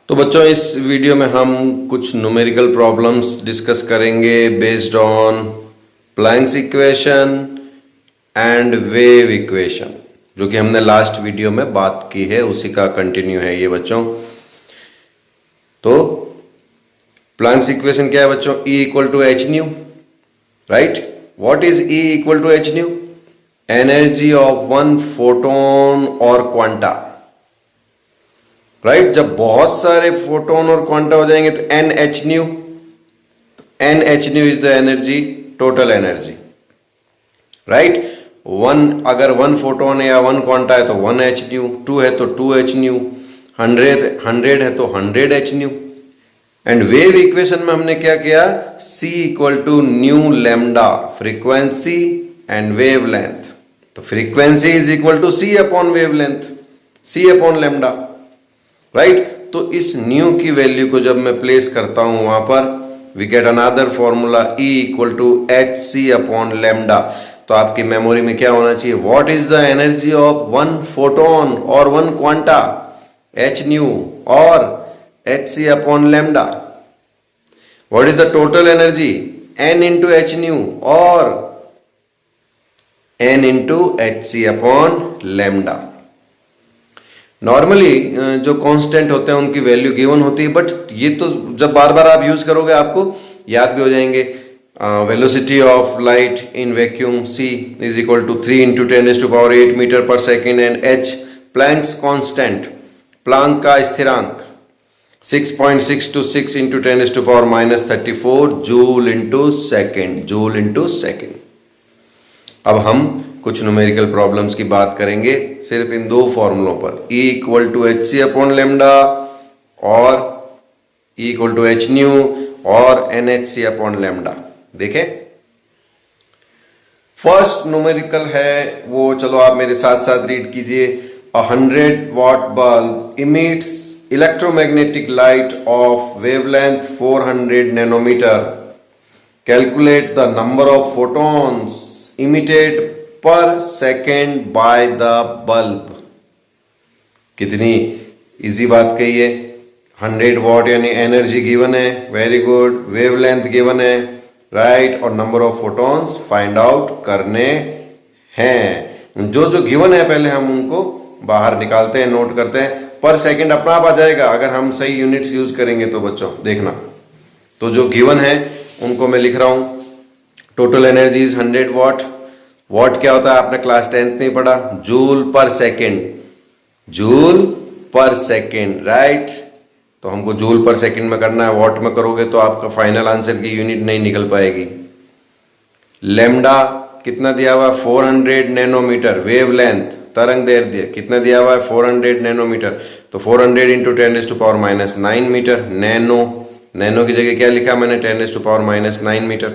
तो बच्चों इस वीडियो में हम कुछ न्यूमेरिकल प्रॉब्लम्स डिस्कस करेंगे based on Planck's equation and wave equation, जो कि हमने लास्ट वीडियो में बात की है, उसी का कंटिन्यू है ये बच्चों। तो प्लैंक्स इक्वेशन क्या है बच्चों? E equal to H nu, right? What is E equal to H nu? Energy of one photon और क्वांटा, राइट? जब बहुत सारे फोटोन और क्वांटा हो जाएंगे तो N H nu, N H nu is the energy, total energy, right? अगर one photon है या वन क्वांटा है तो वन एच न्यू, टू है तो टू एच न्यू, हंड्रेड है तो hundred H nu. And wave equation में हमने क्या किया? C equal to nu lambda, frequency and wavelength. तो frequency is equal to C upon wavelength, C upon lambda, right? तो इस new की वैल्यू को जब मैं प्लेस करता हूं वहां पर, we get another formula E equal to H C upon lambda. तो आपकी मेमोरी में क्या होना चाहिए? What is the energy of one photon और वन क्वांटा? एच न्यू और H C upon lambda. What is the total energy? N into H nu और N into H C upon lambda. Normally जो constant होते हैं उनकी value given होती है, but ये तो जब बार बार आप यूज करोगे आपको याद भी हो जाएंगे। Velocity of light in vacuum C is equal to 3 into 10⁸ metre पर second, and H Planck's constant, Planck का स्थिरांक 6.626 into 10⁻⁻34 joule into second, joule into second. अब हम कुछ न्यूमेरिकल प्रॉब्लम्स की बात करेंगे सिर्फ इन दो फॉर्मूलों पर, E equal to H C upon lambda और E equal to H nu और N H C upon lambda. देखें, फर्स्ट न्यूमेरिकल है वो, चलो आप मेरे साथ साथ रीड कीजिए। 100 watt bulb emits electromagnetic light of wavelength 400 nanometer. Calculate the number of photons emitted per second by the bulb. कितनी इजी बात कही है। 100 वॉट यानी एनर्जी गिवन है, वेरी गुड। वेवलेंथ गिवन है, राइट? और number of photons find out करने हैं। जो जो गिवन है पहले हम उनको बाहर निकालते हैं, नोट करते हैं। पर सेकंड अपना आप आ जाएगा अगर हम सही यूनिट्स यूज करेंगे तो बच्चों देखना। तो जो गिवन है उनको मैं लिख रहा हूं। Total energy is 100 what. What क्या होता है आपने क्लास 10th में पढ़ा? जूल पर सेकेंड, जूल पर सेकेंड, राइट? तो हमको जूल पर सेकेंड में करना है, वॉट में करोगे तो आपका फाइनल आंसर की यूनिट नहीं निकल पाएगी। लेमडा कितना दिया हुआ है? 400 नैनोमीटर। वेव लेंथ, तरंग दैर्ध्य कितना दिया हुआ है? 400 नैनोमीटर। तो 400 इंटू 10⁻⁹ मीटर। नैनो, नैनो की जगह क्या लिखा मैंने? 10⁻⁹ metre.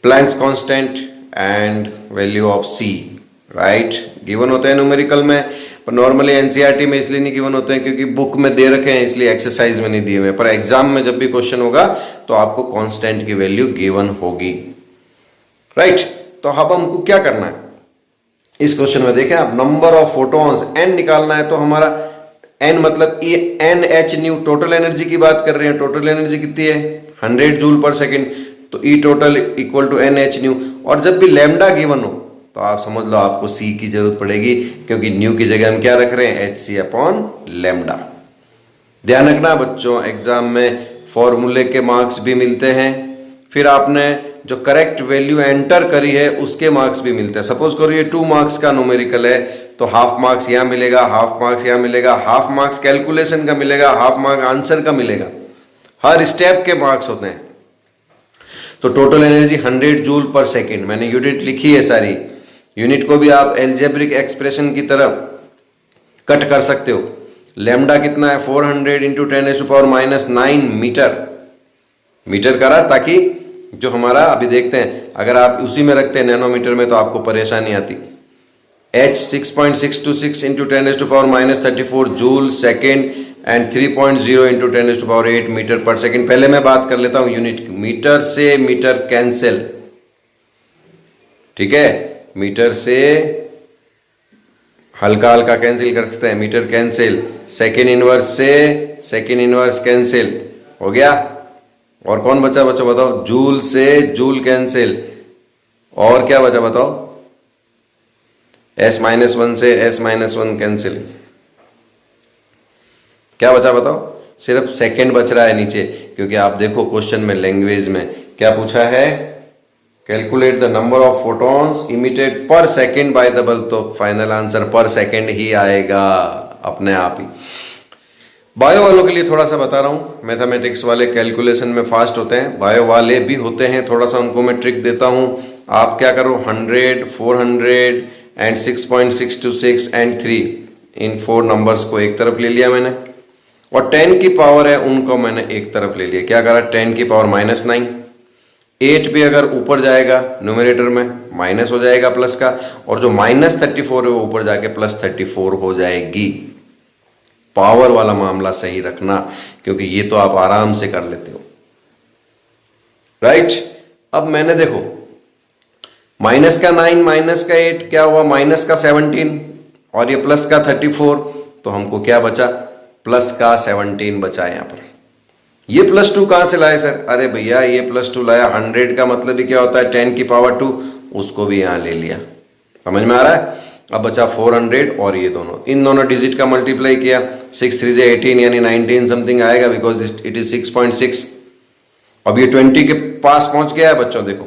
Planck's constant and value of C, right? Given होते हैं न्यूमेरिकल में, पर नॉर्मली एनसीईआरटी में इसलिए नहीं गिवन होते हैं क्योंकि बुक में दे रखे हैं, इसलिए एक्सरसाइज में नहीं दिए हुए। पर एग्जाम में जब भी क्वेश्चन होगा तो आपको कांस्टेंट की वैल्यू गिवन होगी, राइट? तो अब हमको क्या करना है इस क्वेश्चन में? देखें आप, नंबर ऑफ फोटॉन्स n निकालना है। तो हमारा n मतलब N H nu, total energy की बात कर रहे हैं। टोटल एनर्जी कितनी है? 100 जूल पर सेकेंड। तो E total equal to N H nu. और जब भी लेमडा गिवन हो तो आप समझ लो आपको C की जरूरत पड़ेगी, क्योंकि न्यू की जगह हम क्या रख रहे हैं? H C upon lambda. ध्यान रखना बच्चों, एग्जाम में फॉर्मूले के मार्क्स भी मिलते हैं, फिर आपने जो करेक्ट वैल्यू एंटर करी है उसके मार्क्स भी मिलते हैं। सपोज करो ये 2 मार्क्स का न्यूमेरिकल है तो हाफ मार्क्स यहां मिलेगा, हाफ मार्क्स यहां मिलेगा, हाफ मार्क्स कैलकुलेशन का मिलेगा, हाफ मार्क आंसर का मिलेगा। हर स्टेप के मार्क्स होते हैं। तो टोटल एनर्जी 100 जूल पर सेकेंड, मैंने यूनिट लिखी है सारी। यूनिट को भी आप एल्जेब्रिक एक्सप्रेशन की तरह कट कर सकते हो। लेमडा कितना है? 400 इंटू 10⁻⁹ मीटर। मीटर करा ताकि जो हमारा अभी देखते हैं, अगर आप उसी में रखते हैं नैनोमीटर में तो आपको परेशानी आती। H 6.626 into 10⁻⁻34 joule second and 3.0 into 10⁸ metre पर सेकेंड। पहले मैं बात कर लेता हूं यूनिट, मीटर से मीटर कैंसिल, ठीक है? मीटर से हल्का हल्का कैंसिल कर सकते हैं, मीटर कैंसिल, सेकेंड इनवर्स से सेकेंड इनवर्स कैंसिल हो गया। और कौन बचा बच्चों बताओ, जूल से जूल कैंसिल, और क्या बचा बताओ, S-1 से S-1 कैंसिल, क्या बचा बताओ, सिर्फ सेकंड बच रहा है नीचे, क्योंकि आप देखो क्वेश्चन में लैंग्वेज में क्या पूछा है, calculate the number of photons emitted पर सेकेंड बाय द बल्ब, तो फाइनल आंसर पर सेकेंड ही आएगा अपने आप ही। बायो वालों के लिए थोड़ा सा बता रहा हूं, मैथमेटिक्स वाले कैलकुलेशन में फास्ट होते हैं, बायो वाले भी होते हैं, थोड़ा सा उनको मैं ट्रिक देता हूं। आप क्या करो, 100, 400 एंड 6.626 एंड 3, इन 4 नंबर्स को एक तरफ ले लिया मैंने, और 10 की पावर है उनको मैंने एक तरफ ले लिया। क्या करा, 10 की पावर -9, 8 भी अगर ऊपर जाएगा न्यूमरेटर में माइनस हो जाएगा प्लस का, और जो -34 है वो ऊपर जाके +34 हो जाएगी। पावर वाला मामला सही रखना, क्योंकि ये तो आप आराम से कर लेते हो, राइट। अब मैंने देखो माइनस का 9 माइनस का 8 क्या हुआ, माइनस का 17 और ये प्लस का 34, तो हमको क्या बचा, प्लस का 17 बचा यहां पर। ये +2 कहां से लाए सर, अरे भैया ये +2 लाया, 100 का मतलब ही क्या होता है 10 की पावर 2, उसको भी यहां ले लिया, समझ में आ रहा है। अब बचा 400 और ये दोनों, इन दोनों डिजिट का मल्टीप्लाई किया, 6 3 से 18 यानी 19 समथिंग आएगा, बिकॉज इट इज 6.6। अब ये 20 के पास पहुंच गया है बच्चों। देखो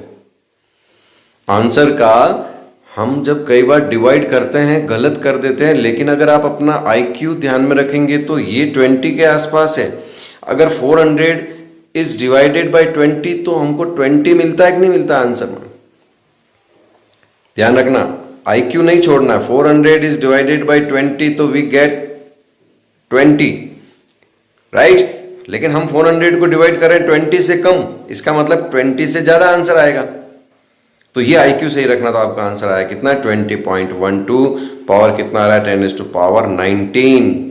आंसर का हम जब कई बार डिवाइड करते हैं गलत कर देते हैं, लेकिन अगर आप अपना IQ ध्यान में रखेंगे तो ये 20 के आसपास है। अगर 400 इज डिवाइडेड बाय 20 तो हमको 20 मिलता है कि नहीं मिलता आंसर में, ध्यान रखना, IQ नहीं छोड़ना। 400 इज डिवाइडेड बाय 20 तो वी गेट 20, राइट। लेकिन हम 400 को डिवाइड करें 20 से कम, इसका मतलब 20 से ज्यादा आंसर आएगा। तो ये IQ सही रखना, तो आपका आंसर आया कितना, 20.12, पावर कितना आ रहा है 10⁻19।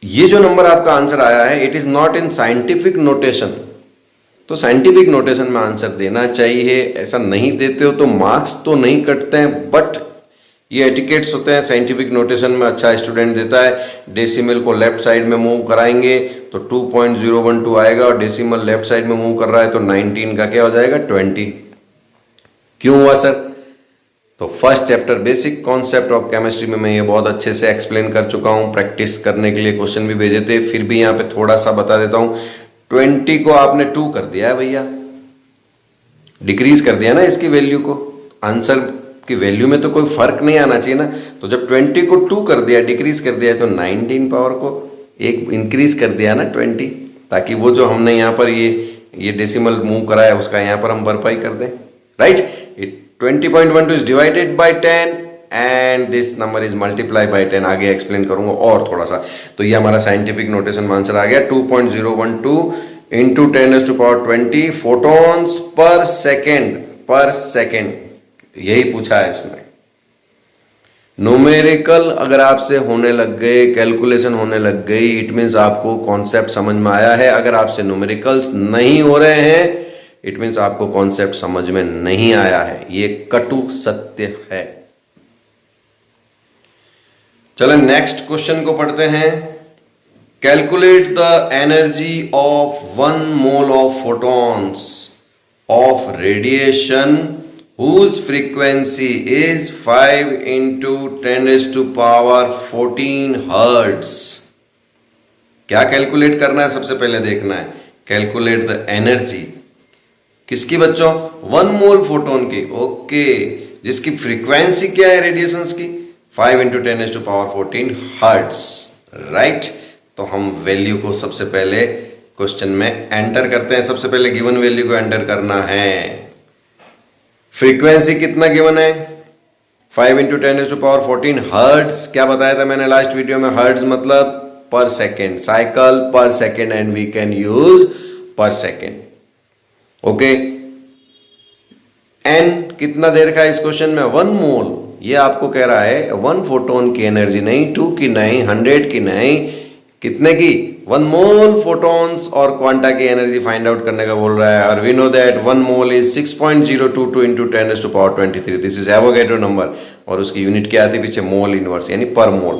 ये जो नंबर आपका आंसर आया है, it is not in scientific notation, तो साइंटिफिक नोटेशन में आंसर देना चाहिए, ऐसा नहीं देते हो तो मार्क्स तो नहीं कटते हैं, बट ये एटिकेट्स होते हैं। साइंटिफिक नोटेशन में अच्छा स्टूडेंट देता है, डेसिमल को लेफ्ट साइड में मूव कराएंगे तो 2.012 आएगा, और डेसिमल लेफ्ट साइड में मूव कर रहा है तो 19 का क्या हो जाएगा 20। क्यों हुआ सर, तो first chapter basic concept of chemistry में मैं ये बहुत अच्छे से एक्सप्लेन कर चुका हूं। प्रैक्टिस करने के लिए क्वेश्चन भी भेजे थे, फिर भी यहां पे थोड़ा सा बता देता हूं। 20 को आपने 2 कर दिया है भैया, डिक्रीज कर दिया ना इसकी वैल्यू को, आंसर की वैल्यू में तो कोई फर्क नहीं आना चाहिए ना। तो जब 20 को 2 कर दिया, डिक्रीज कर दिया, तो 19 पावर को एक इंक्रीज कर दिया ना 20, ताकि वो जो हमने यहाँ पर ये डेसिमल मूव कराया उसका यहाँ पर हम भरपाई कर दें, right. 20.12 is divided bye 10 and this number is multiply by 10, आगे एक्सप्लेन करूंगा और थोड़ा सा। तो ये हमारा साइंटिफिक नोटेशन में आंसर आ गया, 2.012 इंटू 10⁻20 फोटॉन्स पर सेकेंड, यही पूछा है इसने। न्यूमेरिकल अगर आपसे होने लग गए, कैलकुलेशन होने लग गई, इट मीन्स आपको कॉन्सेप्ट समझ में आया है। अगर आपसे न्यूमेरिकल्स नहीं हो रहे हैं, इट मीन्स आपको कॉन्सेप्ट समझ में नहीं आया है, ये कटु सत्य है। चलो नेक्स्ट क्वेश्चन को पढ़ते हैं। Calculate the energy of 1 mole of photons of radiation whose frequency is 5 into 10⁻14 hertz. क्या कैलकुलेट करना है, सबसे पहले देखना है कैलकुलेट द एनर्जी किसकी बच्चों, 1 मोल फोटोन की, ओके, जिसकी फ्रीक्वेंसी क्या है रेडिएशंस की, 5 into 10⁻14 हर्ट्ज, राइट। तो हम वैल्यू को सबसे पहले क्वेश्चन में एंटर करते हैं। सबसे पहले गिवन वैल्यू को एंटर करना है। फ्रीक्वेंसी कितना गिवन है, 5 into 10⁻14 हर्ट्ज। क्या बताया था मैंने लास्ट वीडियो में, हर्ट्ज मतलब per second, cycle per second, and we can use per second, okay. N कितना देर का इस क्वेश्चन में, 1 मोल। ये आपको कह रहा है 1 फोटोन की एनर्जी नहीं, 2 की नहीं, 100 की नहीं, कितने की, 1 मोल फोटॉन्स और क्वांटा की एनर्जी फाइंड आउट करने का बोल रहा है, और we know that 1 mole is 6.022 into 10⁻23। This is Avogadro number, और उसकी यूनिट क्या आती है पीछे, मोल इनवर्स यानी पर मोल।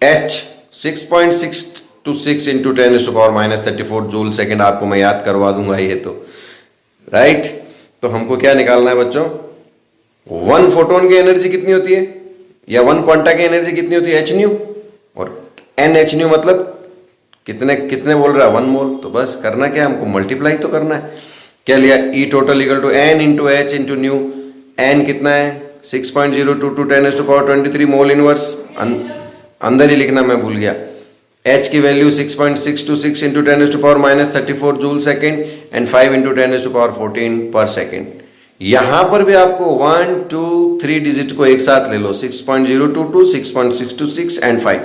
H 6.626 इंटू 10⁻34 जूल सेकेंड, आपको मैं याद करवा दूंगा ये तो, राइट। तो हमको क्या निकालना है बच्चों, 1 फोटोन की एनर्जी कितनी होती है, या 1 क्वांटा की एनर्जी कितनी होती है, एच न्यू, और एन एच न्यू मतलब कितने कितने बोल रहा है, 1 मोल। तो बस करना क्या है, हमको मल्टीप्लाई तो करना है। क्या लिया, E total equal to N into H into nu. N कितना है 6.022 10⁻23 मोल इनवर्स, अंदर ही लिखना मैं भूल गया। एच की value 6.626 into 10⁻34 joule second and 5 into 10⁻14 per second. यहां पर भी आपको 1 2 3 डिजिट को एक साथ ले लो, 6.022 6.626 एंड 5,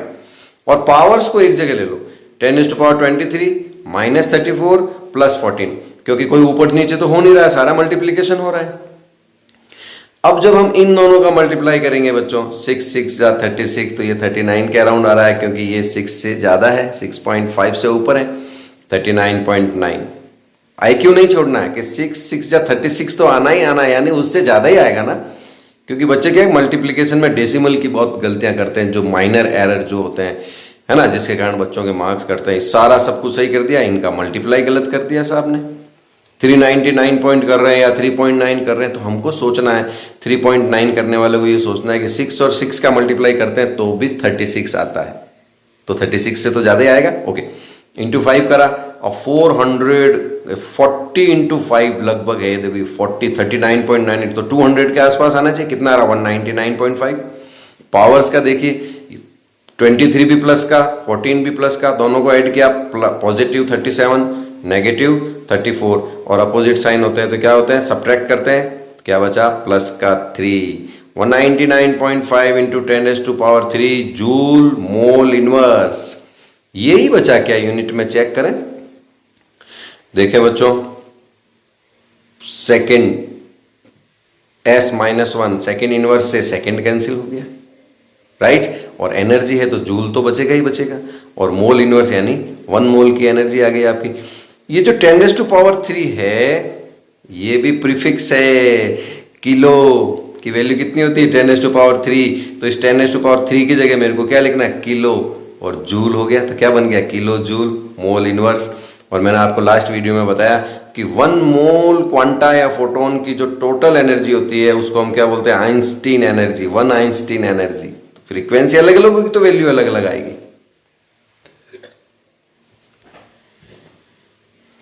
और पावर्स को एक जगह ले लो, 10⁻23 -34 प्लस 14, क्योंकि कोई ऊपर नीचे तो हो नहीं रहा है, सारा मल्टीप्लीकेशन हो रहा है। अब जब हम इन दोनों का मल्टीप्लाई करेंगे बच्चों, 6 6 जा 36, तो ये 39 के अराउंड आ रहा है, क्योंकि ये 6 से ज्यादा है, 6.5 से ऊपर है, 39.9। IQ नहीं छोड़ना है कि 6 6 जा 36 तो आना ही आना है, यानी उससे ज्यादा ही आएगा ना, क्योंकि बच्चे क्या मल्टीप्लीकेशन में डेसिमल की बहुत गलतियां करते हैं, जो माइनर एरर जो होते हैं, है ना, जिसके कारण बच्चों के मार्क्स करते हैं। सारा सब कुछ सही कर दिया, इनका मल्टीप्लाई गलत कर दिया साहब ने, 399 पॉइंट कर रहे हैं या 3.9 कर रहे हैं, तो हमको सोचना है 3.9 करने वाले को ये सोचना है कि 6 और 6 का मल्टीप्लाई करते हैं तो भी 36 आता है, तो 36 से तो ज्यादा ही आएगा। ओके, इंटू 5 करा, और 440 इंटू 5 लगभग है, देखिए 40 39.9, तो 200 के आसपास आना चाहिए। कितना आ रहा, 199.5। पावर्स का देखिए, 23 भी प्लस का 14 भी प्लस का, दोनों को ऐड किया, पॉजिटिव 37 नेगेटिव 34, और अपोजिट साइन होते हैं तो क्या होते हैं, सब्ट्रैक्ट करते हैं, क्या बचा प्लस का 3। 199.5 इंटू 10⁻³ जूल मोल इनवर्स, यही बचा क्या यूनिट में, चेक करें। देखें बच्चों, सेकेंड S-1 सेकेंड इनवर्स से सेकेंड कैंसिल हो गया, राइट, और एनर्जी है तो जूल तो बचेगा ही बचेगा, और मोल इनवर्स यानी 1 मोल की एनर्जी आ गई आपकी। ये जो 10⁻³ है ये भी प्रीफिक्स है, किलो की वैल्यू कितनी होती है 10⁻³, तो इस 10⁻³ की जगह मेरे को क्या लिखना है, किलो, और जूल हो गया, तो क्या बन गया, किलो जूल मोल इनवर्स। और मैंने आपको लास्ट वीडियो में बताया कि 1 मोल क्वांटा या फोटोन की जो टोटल एनर्जी होती है उसको हम क्या बोलते हैं, आइंस्टीन एनर्जी, 1 आइंस्टीन एनर्जी। तो फ्रीक्वेंसी अलग अलग होगी तो वैल्यू अलग अलग आएगी।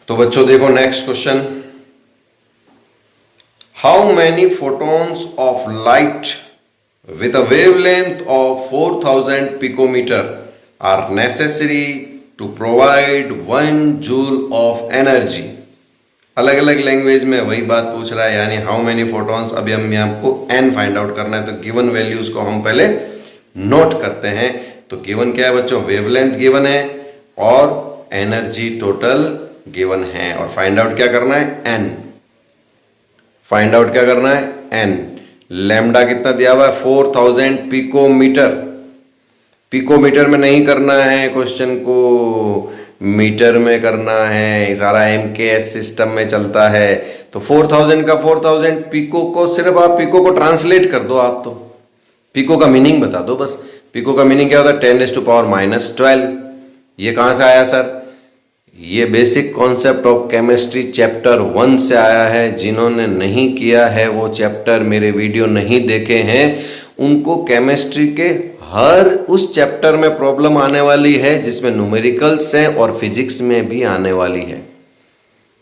तो बच्चों देखो next question, how many photons of light with a wavelength of 4000 picometre are necessary to provide 1 joule of energy. अलग अलग लैंग्वेज में वही बात पूछ रहा है, यानी हाउ मेनी फोटॉन्स। अभी हम आपको n फाइंड आउट करना है, तो गिवन वैल्यूज को हम पहले नोट करते हैं। तो गिवन क्या है बच्चों, वेवलेंथ गिवन है और एनर्जी टोटल गिवन है, और फाइंड आउट क्या करना है, n। फाइंड आउट क्या करना है, n। लैम्डा कितना दिया हुआ है 4000 पिकोमीटर। पिकोमीटर में नहीं करना है क्वेश्चन को, मीटर में करना है, सारा MKS सिस्टम में चलता है। तो 4000 का 4000 पिको को सिर्फ आप पिको को ट्रांसलेट कर दो, आप तो पिको का मीनिंग बता दो बस। पिको का मीनिंग क्या होता है, 10⁻⁻12। ये कहां से आया सर, ये basic concept of chemistry chapter 1 से आया है। जिन्होंने नहीं किया है वो चैप्टर, मेरे वीडियो नहीं देखे हैं, उनको केमिस्ट्री के हर उस चैप्टर में प्रॉब्लम आने वाली है जिसमें न्यूमेरिकल्स हैं, और फिजिक्स में भी आने वाली है।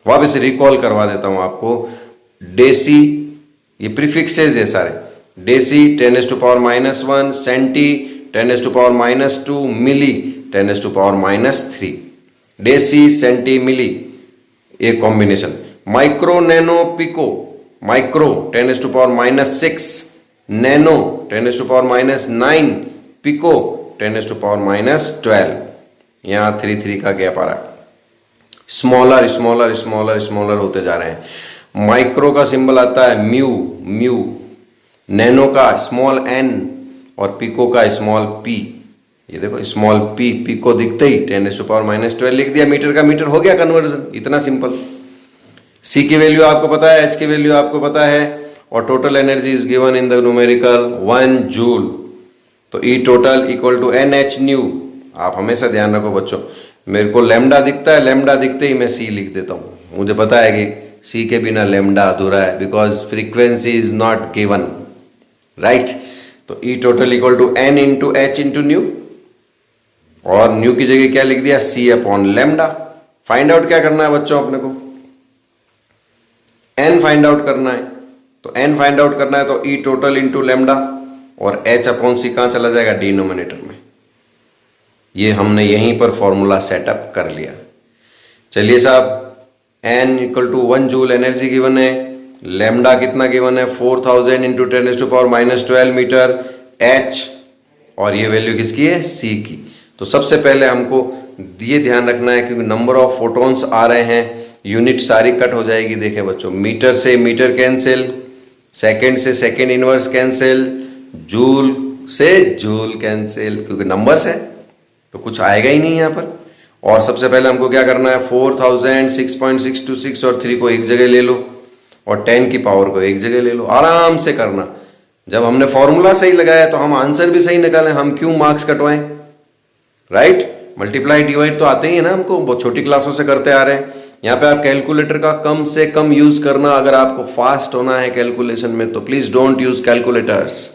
वापस रिकॉल करवा देता हूं आपको। डेसी, ये प्रीफिक्सेस है सारे, deci 10⁻⁻1, centi 10⁻⁻2, milli 10⁻⁻3। Deci centi milli एक combination. Micro nano pico, micro 10⁻⁻6, nano 10⁻⁻9, pico 10⁻⁻12। यहां 3 3 का गैप आ रहा है। स्मॉलर स्मॉलर स्मॉलर स्मॉलर होते जा रहे हैं। माइक्रो का सिंबल आता है म्यू, म्यू। नैनो का स्मॉल n और पिको का स्मॉल p। ये देखो स्मॉल पी, पी को दिखते ही 10⁻⁻12 लिख दिया, मीटर का मीटर, हो गया कन्वर्जन, इतना सिंपल। सी की वैल्यू आपको पता है, एच की वैल्यू आपको पता है, और total energy is given in the numerical 1 joule. तो E total equal to N H nu. आप हमेशा ध्यान रखो बच्चों, मेरे को लेमडा दिखता है, लेमडा दिखते ही मैं सी लिख देता हूँ। मुझे पता है कि सी के बिना लेमडा अधूरा है, because frequency is not given, right. तो E total equal to N into H into nu, और न्यू की जगह क्या लिख दिया, C upon lambda. Find out क्या करना है बच्चों अपने को, एन फाइंड आउट करना है। तो एन फाइंड आउट करना है तो ई टोटल इंटू लेमडा, और एच अपॉन सी कहां चला जाएगा, डिनोमिनेटर में। ये हमने यहीं पर फॉर्मूला सेटअप कर लिया। चलिए साहब, N equal to 1 joule energy given है, लेमडा कितना गिवन है 4000 इंटू 10⁻⁻12 मीटर, एच, और ये वैल्यू किसकी है, सी की। तो सबसे पहले हमको ये ध्यान रखना है क्योंकि नंबर ऑफ फोटॉन्स आ रहे हैं, यूनिट सारी कट हो जाएगी। देखें बच्चों, मीटर से मीटर कैंसिल, सेकंड से सेकंड इनवर्स कैंसिल, जूल से जूल कैंसिल, क्योंकि नंबर्स है तो कुछ आएगा ही नहीं यहाँ पर। और सबसे पहले हमको क्या करना है, 4000, 6.626 और 3 को एक जगह ले लो, और 10 की पावर को एक जगह ले लो, आराम से करना। जब हमने फॉर्मूला सही लगाया तो हम आंसर भी सही निकालें, हम क्यों मार्क्स कटवाएं, राइट। मल्टीप्लाई डिवाइड तो आते ही है ना हमको, बहुत छोटी क्लासों से करते आ रहे हैं। यहाँ पे आप कैलकुलेटर का कम से कम यूज करना, अगर आपको फास्ट होना है कैलकुलेशन में तो प्लीज डोंट यूज कैलकुलेटर्स।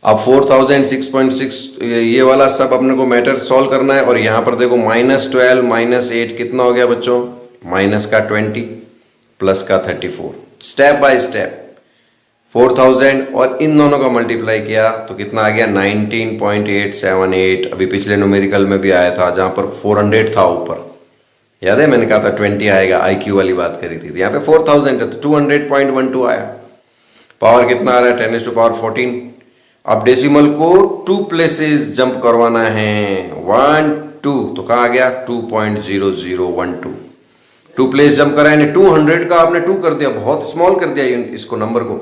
अब 4000, 6.6 ये वाला सब अपने को मैटर सॉल्व करना है, और यहां पर देखो -12 -8 कितना हो गया बच्चों, माइनस का 20 प्लस का 34। स्टेप बाय स्टेप 4000 और इन दोनों का मल्टीप्लाई किया तो कितना आ गया 19.878। अभी पिछले न्यूमेरिकल में भी आया था जहां पर 400 था ऊपर, याद है मैंने कहा था 20 आएगा, आईक्यू वाली बात करी थी। यहाँ पे 4000 है तो 200.12 आया। पावर कितना आ रहा है 10⁻14। अब डेसिमल को 2 प्लेसेस जंप करवाना है, 1 2, तो कहाँ आ गया 2.0012। 2 प्लेस जंप करा है, 200 का आपने 2 कर दिया, बहुत स्मॉल कर दिया इसको नंबर को,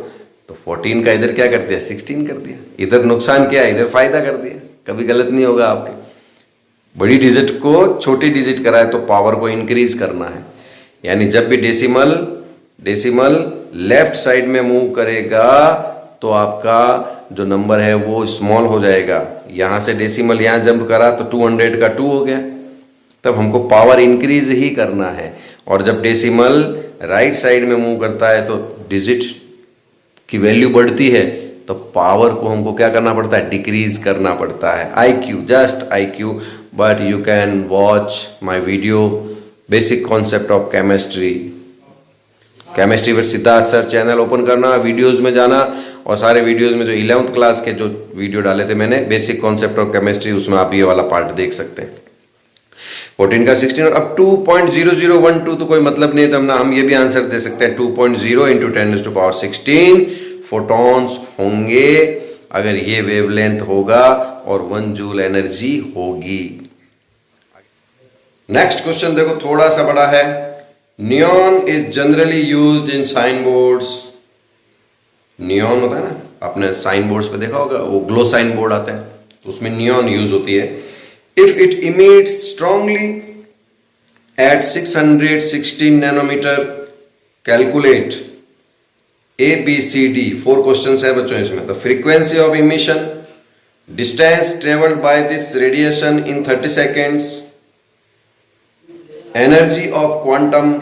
तो 14 का इधर क्या कर दिया 16 कर दिया। इधर नुकसान किया, इधर फायदा कर दिया। कभी गलत नहीं होगा आपके। बड़ी डिजिट को छोटी डिजिट कराए तो पावर को इंक्रीज करना है, यानी जब भी डेसिमल लेफ्ट साइड में मूव करेगा तो आपका जो नंबर है वो स्मॉल हो जाएगा। यहां से डेसिमल यहां जंप करा तो 200 का 2 हो गया, तब हमको पावर इंक्रीज ही करना है। और जब डेसिमल राइट साइड में मूव करता है तो डिजिट की वैल्यू बढ़ती है, तो पावर को हमको क्या करना पड़ता है, डिक्रीज करना पड़ता है। IQ, just IQ, but you can watch my video basic concept of chemistry पर सिद्धार्थ सर चैनल ओपन करना, वीडियोस में जाना, और सारे वीडियोस में जो 11th क्लास के जो वीडियो डाले थे मैंने बेसिक कॉन्सेप्ट ऑफ केमिस्ट्री, उसमें आप ये वाला पार्ट देख सकते हैं। 14 का 16, अब 2.0012 तो कोई मतलब नहीं है, तब ना हम ये भी आंसर दे सकते हैं 2.0 इंटू 10⁻16 फोटॉन्स होंगे अगर ये वेवलेंथ होगा और 1 जूल एनर्जी होगी। नेक्स्ट क्वेश्चन देखो, थोड़ा सा बड़ा है। Neon is generally used in sign boards. Neon होता है ना, आपने साइन बोर्ड्स पे देखा होगा, वो ग्लो साइन बोर्ड आते हैं, तो उसमें नियॉन यूज होती है। If it emits strongly at 616 nanometre, calculate ABCD। 4 questions है बच्चों इसमें। The frequency of emission, distance travelled by this radiation in 30 seconds, energy of quantum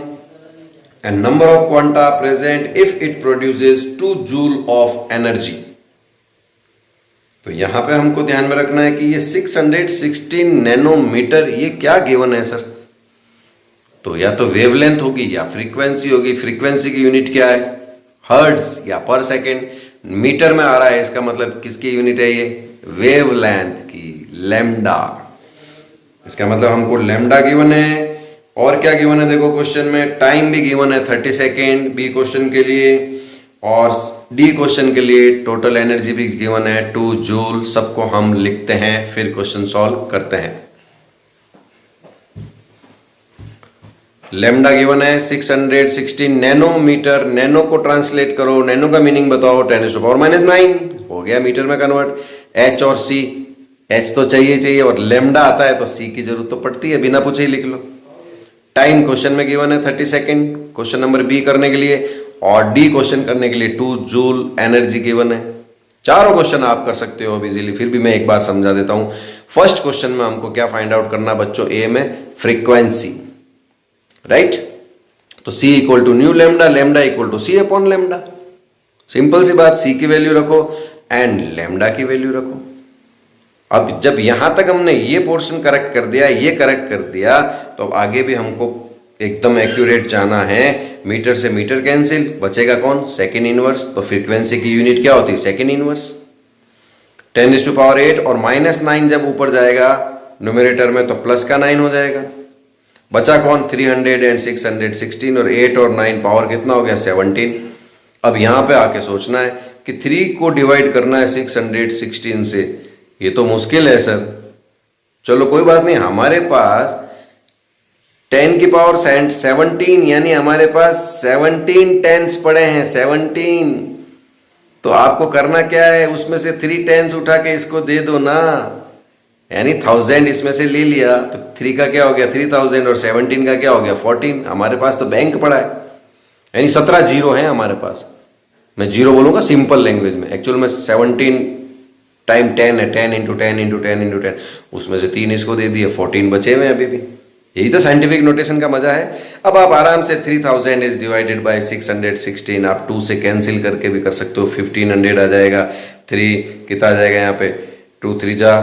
and number of quanta present if it produces 2 joule of energy। तो यहां पे हमको ध्यान में रखना है कि ये 616 नैनोमीटर ये क्या गिवन है सर, तो या तो वेवलेंथ होगी या फ्रीक्वेंसी होगी। फ्रीक्वेंसी की यूनिट क्या है, हर्ट्ज या पर सेकेंड। मीटर में आ रहा है, इसका मतलब किसकी यूनिट है, ये वेवलेंथ की, लैम्डा। इसका मतलब हमको लैम्डा गिवन है, और क्या गिवन है देखो क्वेश्चन में, टाइम भी गिवन है 30 सेकेंड बी क्वेश्चन के लिए, और डी क्वेश्चन के लिए टोटल एनर्जी भी गिवन है 2 जूल। सबको हम लिखते हैं फिर क्वेश्चन सॉल्व करते हैं। लैम्डा गिवन है 616 नैनोमीटर। नैनो को ट्रांसलेट करो, नैनो का मीनिंग बताओ, 10⁻⁹ हो गया मीटर में कन्वर्ट। एच और सी, एच तो चाहिए चाहिए और लेमडा आता है तो सी की जरूरत तो पड़ती है, बिना पूछे ही लिख लो। टाइम क्वेश्चन में गिवन है 30 सेकेंड क्वेश्चन नंबर बी करने के लिए, और डी क्वेश्चन करने के लिए 2 जूल एनर्जी गिवन है। चारों क्वेश्चन आप कर सकते हो अब इजीली, फिर भी मैं एक बार समझा देता हूं। फर्स्ट क्वेश्चन में हमको क्या फाइंड आउट करना बच्चों, ए में फ्रीक्वेंसी, राइट। तो C equal to nu lambda, lambda equal to C upon lambda. Simple सी बात, C की वैल्यू रखो एंड लेमडा की वैल्यू रखो। अब जब यहां तक हमने ये पोर्शन करेक्ट कर दिया, ये करेक्ट कर दिया, तो अब आगे भी हमको एकदम एक्यूरेट जाना है। मीटर से मीटर कैंसिल, बचेगा कौन, सेकेंड इनवर्स। तो फ्रीक्वेंसी की यूनिट क्या होती है, सेकेंड इनवर्स। 10⁸ और -9 जब ऊपर जाएगा न्यूमरेटर में तो प्लस का 9 हो जाएगा। बचा कौन, 300 एंड 616, और 8 और 9 पावर कितना हो गया, 17। अब यहां पे आके सोचना है कि 3 को डिवाइड करना है 616 से, ये तो मुश्किल है सर। चलो कोई बात नहीं, हमारे पास 10 की पावर 17, यानी हमारे पास 17 टेंस पड़े हैं, 17। तो आपको करना क्या है, उसमें से 3 टेंस उठा के इसको दे दो ना, यानी 1000 इसमें से ले लिया तो 3 का क्या हो गया 3000 और 17 का क्या हो गया 14। हमारे पास तो बैंक पड़ा है, यानी 17 जीरो है हमारे पास। मैं जीरो बोलूंगा सिंपल लैंग्वेज में, एक्चुअल में 17 टाइम 10 है, 10 इंटू 10 इंटू 10 इंटू 10, उसमें से 3 इसको दे दिए, 14 बचे हुए अभी भी। यही तो साइंटिफिक नोटेशन का मजा है। अब आप आराम से 3000 इज डिवाइडेड बाय 616, आप 2 से कैंसिल करके भी कर सकते हो, 1500 आ जाएगा। 3 कितना आ जाएगा यहाँ पे, 2 3 जा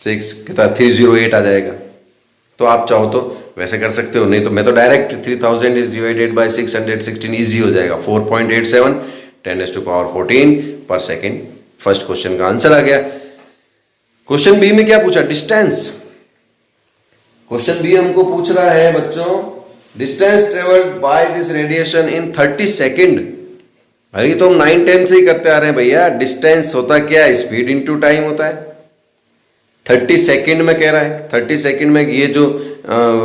6 कितना 308 आ जाएगा। तो आप चाहो तो वैसे कर सकते हो, नहीं तो मैं तो direct 3000 is divided by 616 easy हो जाएगा, 4.87 10⁻14 पर सेकेंड। फर्स्ट क्वेश्चन का आंसर आ गया। क्वेश्चन बी में क्या पूछा, डिस्टेंस। क्वेश्चन बी हमको पूछ रहा है बच्चों, distance travelled by this radiation in 30 second. अरे तो हम 9-10 से ही करते आ रहे हैं भैया। डिस्टेंस होता क्या है, स्पीड इनटू टाइम होता है। 30 सेकेंड में कह रहा है, 30 सेकेंड में ये जो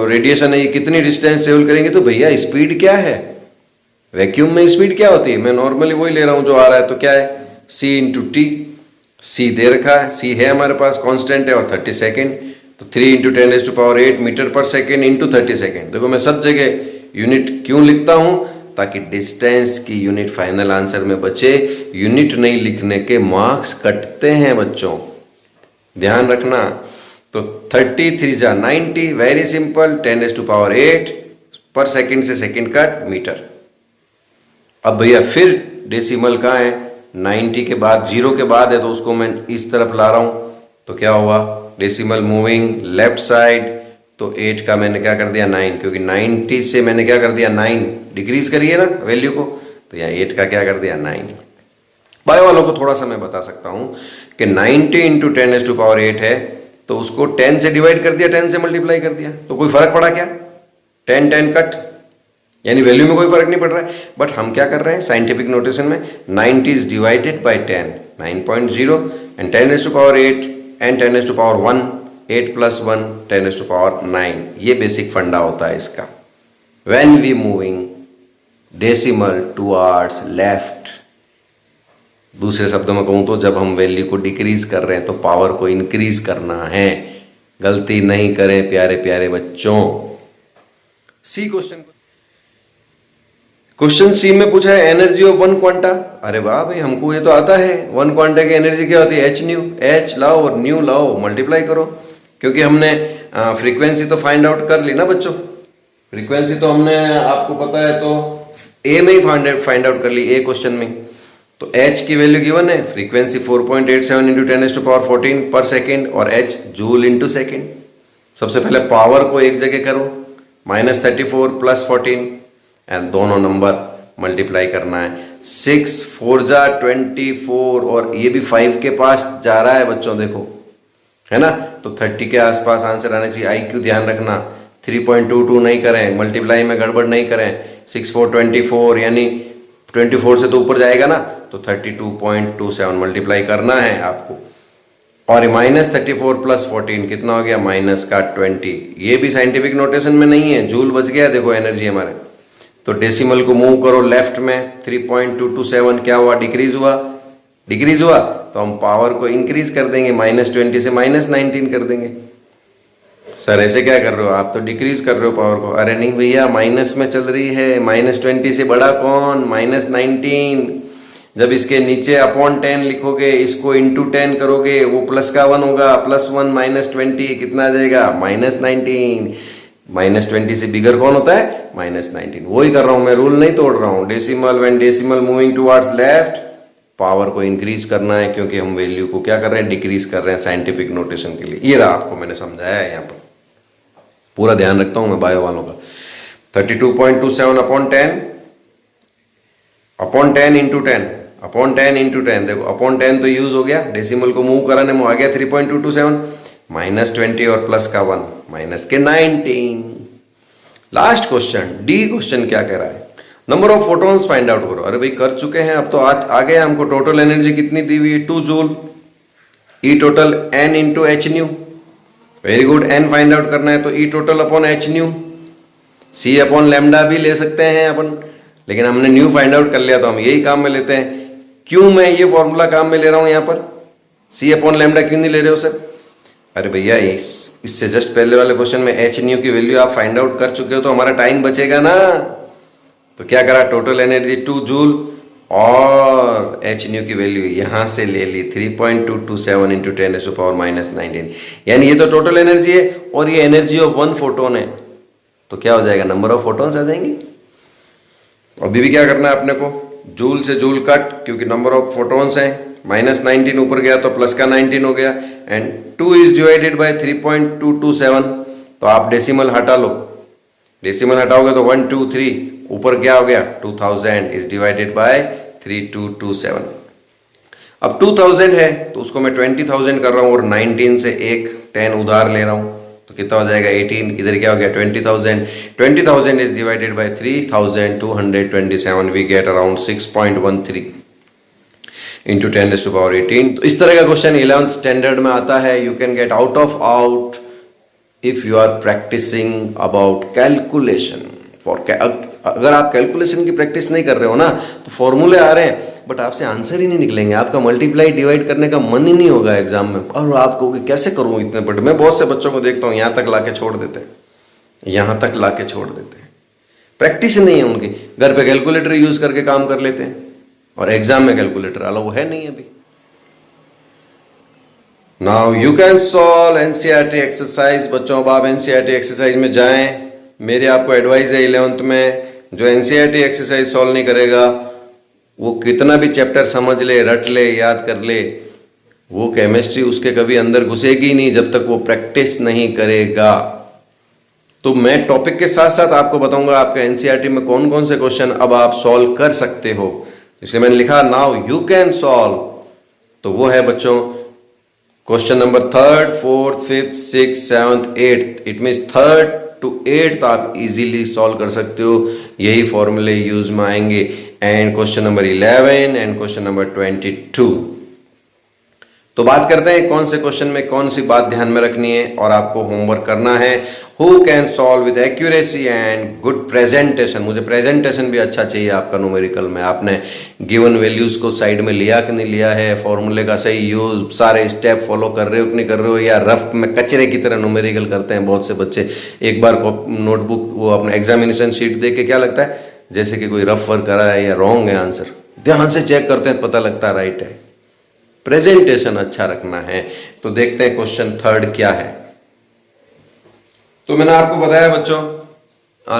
रेडिएशन है ये कितनी डिस्टेंस ट्रेवल करेंगे, तो भैया स्पीड क्या है, वैक्यूम में स्पीड क्या होती है, मैं नॉर्मली वही ले रहा हूं जो आ रहा है। तो क्या है, c इंटू टी, c दे रखा है, c है हमारे पास कांस्टेंट है, और 30 सेकेंड तो 3 इंटू 10⁸ मीटर पर सेकेंड इंटू 30 सेकेंड। देखो मैं सब जगह यूनिट क्यों लिखता हूं, ताकि डिस्टेंस की यूनिट फाइनल आंसर में बचे। यूनिट नहीं लिखने के मार्क्स कटते हैं बच्चों, ध्यान रखना। तो 33 जा 90, वेरी सिंपल, 10⁸ पर सेकेंड से सेकेंड कट मीटर। अब भैया फिर डेसिमल कहाँ है, 90 के बाद, 0 के बाद है, तो उसको मैं इस तरफ ला रहा हूं, तो क्या हुआ, डेसिमल मूविंग लेफ्ट साइड। तो 8 का मैंने क्या कर दिया 9, क्योंकि 90 से मैंने क्या कर दिया 9 डिक्रीज करिए ना वैल्यू को, तो यहाँ 8 का क्या कर दिया 9। बायो वालों को थोड़ा सा मैं बता सकता हूं कि 90 इंटू 10⁸ है, तो उसको 10 से डिवाइड कर दिया, 10 से मल्टीप्लाई कर दिया, तो कोई फर्क पड़ा क्या, 10 कट, यानी वैल्यू में कोई फर्क नहीं पड़ रहा है। बट हम क्या कर रहे हैं साइंटिफिक नोटेशन में, 90 is divided bye 10, 9.0 and 10⁸ and 10⁻1, 8 + 1 10⁻9। ये बेसिक फंडा होता है इसका। When we moving decimal towards left, दूसरे शब्दों में कहूं तो जब हम वैल्यू को डिक्रीज कर रहे हैं तो पावर को इंक्रीज करना है। गलती नहीं करें प्यारे प्यारे बच्चों। सी क्वेश्चन सी में पूछा है एनर्जी ऑफ 1 क्वांटा। अरे वाह भाई, हमको ये तो आता है। 1 क्वांटा की एनर्जी क्या होती है, एच न्यू। एच लाओ और न्यू लाओ, मल्टीप्लाई करो, क्योंकि हमने फ्रीक्वेंसी तो फाइंड आउट कर ली ना बच्चों। फ्रीक्वेंसी तो हमने आपको पता है तो ए में ही फाइंड आउट कर ली, ए क्वेश्चन में। तो एच की वैल्यू गिवन है, फ्रीक्वेंसी 4.87 इंटू 10⁻14 पर सेकेंड, और एच जूल इंटू सेकेंड। सबसे पहले पावर को एक जगह करो, -34 + 14, एंड दोनों नंबर मल्टीप्लाई करना है। 6 4 जा 24, और ये भी 5 के पास जा रहा है बच्चों, देखो है ना। तो 30 के आसपास आंसर आने चाहिए। IQ ध्यान रखना, 3.22 नहीं करें, मल्टीप्लाई में गड़बड़ नहीं करें। 6 4 24, यानी 24 से तो ऊपर जाएगा ना, तो 32.27 मल्टीप्लाई करना है आपको। और -34 + 14 कितना हो गया, -20। ये भी साइंटिफिक नोटेशन में नहीं है, जूल बच गया देखो एनर्जी हमारे। तो डेसिमल को मूव करो लेफ्ट में, 3.227 क्या हुआ, डिक्रीज हुआ। डिक्रीज हुआ तो हम पावर को इंक्रीज कर देंगे, -20 से -19 कर देंगे। सर ऐसे क्या कर रहे हो आप, तो डिक्रीज कर रहे हो पावर को। अरे नहीं भैया, माइनस में चल रही है, -20 से बड़ा कौन, -19। जब इसके नीचे अपॉन 10 लिखोगे, इसको इंटू 10 करोगे, वो प्लस का 1 होगा, +1 -20 कितना आ जाएगा, -19। -20 से बिगर कौन होता है, -19। वही कर रहा हूं मैं, रूल नहीं तोड़ रहा हूं। Decimal, when decimal moving towards left, power को इंक्रीज करना है, क्योंकि हम वैल्यू को क्या कर रहे हैं, डिक्रीज कर रहे हैं साइंटिफिक नोटेशन के लिए। ये रहा, आपको मैंने समझाया है, यहाँ पर पूरा ध्यान रखता हूं मैं बायो वालों का। 32.27 अपॉन 10 इंटू 10 अपॉन 10 इंटू 10, देखो अपॉन 10 तो यूज हो गया, डेसिमल को मूव कराने में आ गया 3.227, -20 और प्लस का 1, माइनस के 19। लास्ट क्वेश्चन, डी क्वेश्चन क्या कह रहा है, number of photons find out करो। अरे भाई कर चुके हैं, अब तो आ गया हमको। टोटल एनर्जी कितनी दी हुई है, 2 joule, E total n into H nu. Very good, n find out करना है तो E total upon H nu, C upon lambda भी ले सकते हैं अपन, लेकिन हमने न्यू फाइंड आउट कर लिया तो हम यही काम में लेते हैं। क्यों मैं ये फॉर्मूला काम में ले रहा हूं यहाँ पर, सी अपॉन लैम्डा क्यों नहीं ले रहे हो सर? अरे भैया इससे जस्ट पहले वाले क्वेश्चन में एच न्यू की वैल्यू आप फाइंड आउट कर चुके हो, तो हमारा टाइम बचेगा ना। तो क्या करा, टोटल एनर्जी 2 जूल और एच न्यू की वैल्यू यहां से ले ली 3.227 इंटू 10⁻⁻19, यानी ये तो टोटल एनर्जी है और ये एनर्जी ऑफ 1 फोटोन है, तो क्या हो जाएगा, नंबर ऑफ फोटोन्स आ जाएंगे। अभी भी क्या करना है अपने को, जूल से जूल कट, क्योंकि नंबर ऑफ फोटोन्स हैं, -19 ऊपर गया तो प्लस का 19 हो गया, एंड 2 इज डिवाइडेड बाय 3.227, तो आप डेसिमल हटा लो, डेसिमल हटाओगे तो 1 2 3, ऊपर क्या हो गया 2000 इज डिवाइडेड बाय 3227। अब 2000 है तो उसको मैं 20,000 कर रहा हूं और 19 से एक 10 उधार ले रहा हूं, तो कितना हो जाएगा 18, इधर क्या हो गया 20,000 is divided by 3227, we get around 6.13 into 10⁻18। तो इस तरह का क्वेश्चन 11th स्टैंडर्ड में आता है। You can get out of out if you are practising about calculation. अगर आप कैलकुलेशन की प्रैक्टिस नहीं कर रहे हो ना, तो फॉर्मूले आ रहे हैं बट आपसे आंसर ही नहीं निकलेंगे, आपका मल्टीप्लाई डिवाइड करने का मन ही नहीं होगा एग्जाम में, और आप कहोगे कैसे करूँ इतने बड़े। मैं बहुत से बच्चों को देखता हूँ यहाँ तक लाके छोड़ देते हैं, यहाँ तक लाके छोड़ देते हैं, प्रैक्टिस नहीं है उनकी। घर पे कैलकुलेटर यूज करके काम कर लेते हैं और एग्जाम में कैलकुलेटर अलाउ है नहीं अभी। Now you can solve NCERT exercise. बच्चों अब आप एनसीईआरटी एक्सरसाइज में जाएं। मेरी आपको एडवाइस है 11th में जो एनसीईआरटी एक्सरसाइज सॉल्व नहीं करेगा, वो कितना भी चैप्टर समझ ले, रट ले, याद कर ले, वो केमिस्ट्री उसके कभी अंदर घुसेगी नहीं जब तक वो प्रैक्टिस नहीं करेगा। तो मैं टॉपिक के साथ साथ आपको बताऊंगा आपके एनसीईआरटी में कौन कौन से क्वेश्चन अब आप सॉल्व कर सकते हो, इसलिए मैंने लिखा नाउ यू कैन सॉल्व। तो वो है बच्चों question number 3rd 4th 5th 6th 7th 8th, it means 3rd to 8th आप इजीली सॉल्व कर सकते हो, यही फॉर्मूले यूज में आएंगे। And question number 11 and question number 22। तो बात करते हैं कौन से क्वेश्चन में कौन सी बात ध्यान में रखनी है और आपको होमवर्क करना है। Who can solve with accuracy and good presentation. मुझे प्रेजेंटेशन भी अच्छा चाहिए आपका न्यूमेरिकल में। आपने गिवन वैल्यूज को साइड में लिया कि नहीं लिया है, फॉर्मूले का सही यूज, सारे स्टेप फॉलो कर रहे हो कि नहीं कर रहे हो, या रफ में कचरे की तरह न्यूमेरिकल करते हैं बहुत से बच्चे। एक बार नोटबुक वो अपना एग्जामिनेशन शीट देख के क्या लगता है जैसे कि कोई रफ वर्क करा है या रॉन्ग है आंसर, ध्यान से चेक करते हैं पता लगता है राइट है। प्रेजेंटेशन अच्छा रखना है। तो देखते हैं क्वेश्चन 3rd क्या है। तो मैंने आपको बताया बच्चों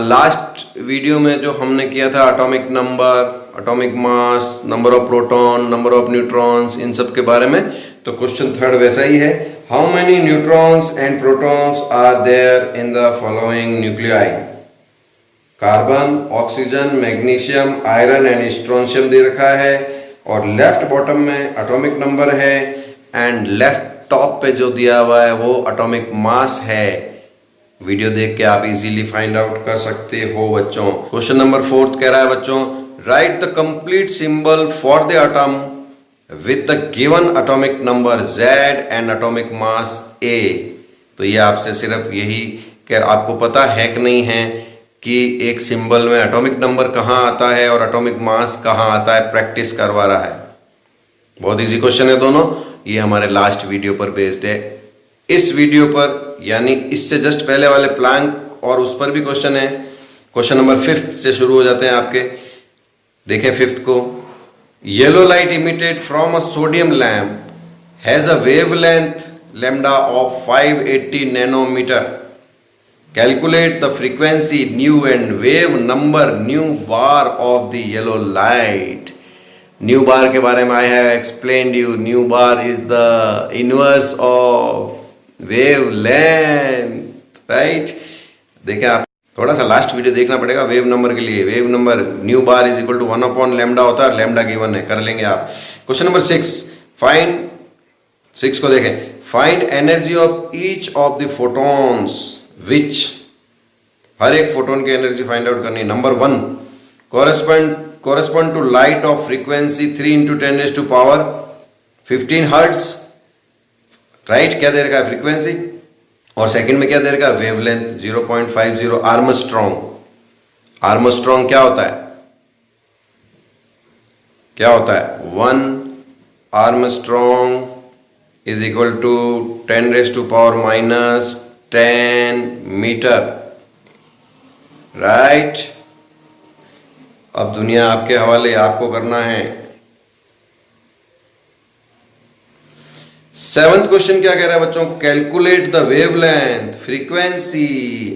लास्ट वीडियो में जो हमने किया था atomic number, atomic mass, number of proton, number of neutrons, इन सब के बारे में। तो क्वेश्चन 3rd वैसा ही है। How many neutrons and protons are there in the following nuclei. Carbon, oxygen, magnesium, iron and strontium दे रखा है, और लेफ्ट बॉटम में एटॉमिक नंबर है, एंड लेफ्ट टॉप पे जो दिया हुआ है वो एटॉमिक मास है। वीडियो देख के आप इजीली फाइंड आउट कर सकते हो बच्चों। क्वेश्चन नंबर 4th कह रहा है बच्चों right the complete symbol for the atom with the given atomic number Z and atomic mass A। तो ये आपसे सिर्फ यही आपको पता है कि नहीं है कि एक सिंबल में एटॉमिक नंबर कहाँ आता है और एटॉमिक मास कहाँ आता है, प्रैक्टिस करवा रहा है। बहुत इजी क्वेश्चन है दोनों। ये हमारे लास्ट वीडियो पर बेस्ड है। इस वीडियो पर यानी इससे जस्ट पहले वाले प्लैंक और उस पर भी क्वेश्चन है। क्वेश्चन नंबर 5 से शुरू हो जाते हैं आपके। देखें 5 को, yellow light emitted from a sodium lamp has a wavelength lambda of 580 nanometre. Calculate the frequency nu and wave number nu bar of the yellow light. Nu bar के बारे में I have explained you. Nu bar is the inverse of wavelength, right. देखें आप थोड़ा सा last video देखना पड़ेगा wave number के लिए। Wave number nu bar is equal to 1 upon lambda होता है, लैम्डा गिवन है, कर लेंगे आप। क्वेश्चन नंबर 6, फाइंड 6 को देखें। Find energy of each of the photons which, हर एक फोटोन की एनर्जी फाइंड आउट करनी है। Number 1, correspond to light of frequency 3 into 10 raised to power 15 hertz, right. क्या दे रखा है? फ्रीक्वेंसी। और सेकंड में क्या दे रखा है? Wavelength 0.50 Armstrong. आर्मस्ट्रॉन्ग क्या होता है? क्या होता है? 1 armstrong is equal to 10 raise to power minus 10 metre, right. अब दुनिया आपके हवाले, आपको करना है। 7th क्वेश्चन क्या कह रहा है बच्चों? Calculate the wavelength, frequency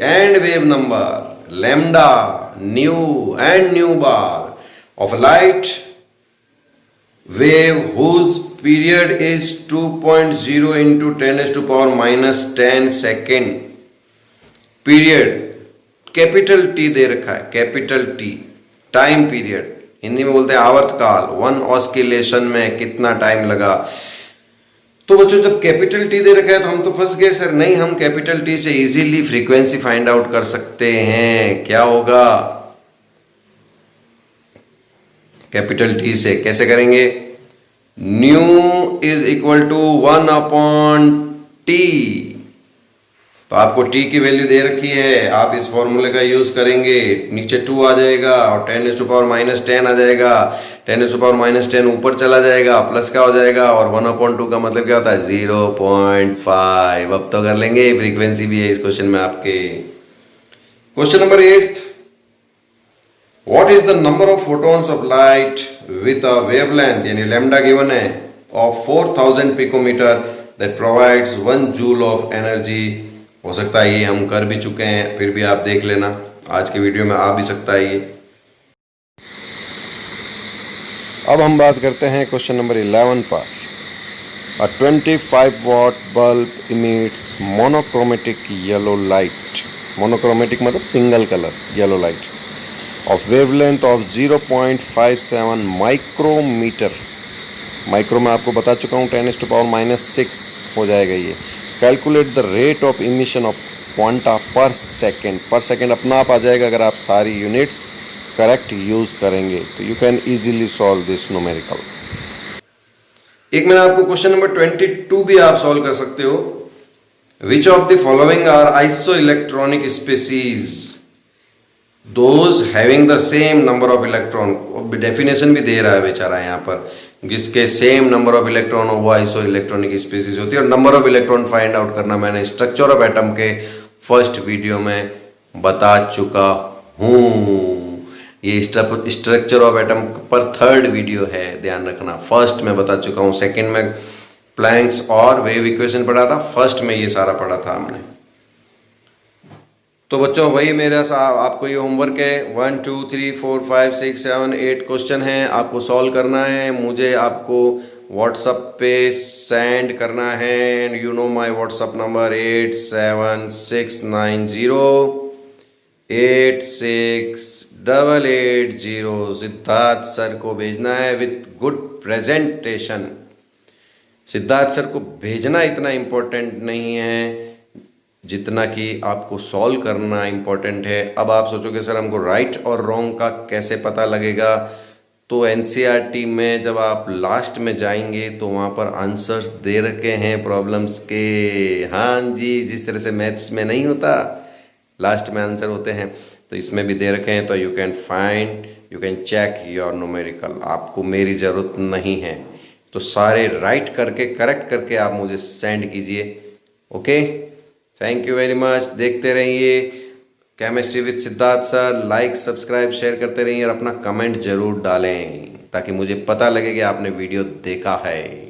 and wave number lambda nu and nu bar of light wave whose period is 2.0 into 10 to power minus 10 second. Period capital T दे रखा है, capital T. Time period Hindi में बोलते हैं आवर्तकाल। 1 ऑस्किलेशन में कितना time लगा। तो बच्चों जब कैपिटल टी दे रखा है तो हम तो फंस गए सर। नहीं, हम कैपिटल टी से इजीली फ्रीक्वेंसी फाइंड आउट कर सकते हैं। क्या होगा? कैपिटल टी से कैसे करेंगे? Nu is equal to 1 upon T. तो आपको t की वैल्यू दे रखी है, आप इस फॉर्मूले का यूज करेंगे। नीचे 2 आ जाएगा और 10 टू पावर माइनस 10 आ जाएगा। 10 टू पावर माइनस 10 ऊपर चला जाएगा, प्लस क्या हो जाएगा, और 1/2 का मतलब क्या होता है? 0.5। अब तो कर लेंगे, फ्रीक्वेंसी भी है इस क्वेश्चन में आपके। Question number 8, what is the number of photons of light with a wavelength, यानी लैम्डा गिवन है, of 4000 picometre that provides 1 joule of energy. हो सकता है ये हम कर भी चुके हैं, फिर भी आप देख लेना, आज के वीडियो में आ भी सकता है ये। अब हम बात करते हैं क्वेश्चन नंबर 11 पर। A 25 watt bulb emits monochromatic yellow light, monochromatic मतलब single colour yellow light, of wavelength of 0.57 micrometre. Micro में आपको बता चुका हूँ 10 टू पावर माइनस 6 हो जाएगा ये। Calculate the rate of emission of quanta पर सेकेंड। पर सेकेंड अपना आप आ जाएगा अगर आप सारी यूनिट्स करेक्ट यूज करेंगे तो you can easily solve this numerical. एक मैंने आपको क्वेश्चन नंबर 22 भी आप सॉल्व कर सकते हो। Which of the following are isoelectronic species those having the same number of electron. Definition भी दे रहा है बेचारा यहाँ पर, जिसके सेम नंबर ऑफ इलेक्ट्रॉन हो वो आइसो इलेक्ट्रॉनिक स्पीसीज होती है। और number of electron find out करना मैंने स्ट्रक्चर ऑफ एटम के फर्स्ट वीडियो में बता चुका हूँ। ये स्ट्रक्चर ऑफ एटम पर 3rd वीडियो है, ध्यान रखना। फर्स्ट में बता चुका हूँ, सेकंड में प्लैंक्स और वेव इक्वेशन पढ़ा था, फर्स्ट में ये सारा पढ़ा था हमने। तो बच्चों वही मेरा आपको ये होमवर्क है। 1 2 3 4 5 6 7 8 क्वेश्चन हैं, आपको सॉल्व करना है। मुझे आपको व्हाट्सअप पे सेंड करना है। And you know my WhatsApp number 8769086880। Siddharth sir को भेजना है with good presentation. Siddharth sir को भेजना इतना इम्पोर्टेंट नहीं है जितना कि आपको सॉल्व करना इम्पोर्टेंट है। अब आप सोचोगे सर हमको राइट और रॉन्ग का कैसे पता लगेगा? तो एनसीईआरटी में जब आप लास्ट में जाएंगे तो वहाँ पर आंसर्स दे रखे हैं प्रॉब्लम्स के। हाँ जी, जिस तरह से मैथ्स में नहीं होता लास्ट में आंसर होते हैं, तो इसमें भी दे रखे हैं। तो you can find, you can check your numerical. आपको मेरी ज़रूरत नहीं है, तो सारे राइट करके करेक्ट करके आप मुझे सेंड कीजिए। Okay, thank you very much. देखते रहिए chemistry with Siddharth sir. Like subscribe share करते रहिए और अपना कमेंट जरूर डालें ताकि मुझे पता लगे कि आपने वीडियो देखा है।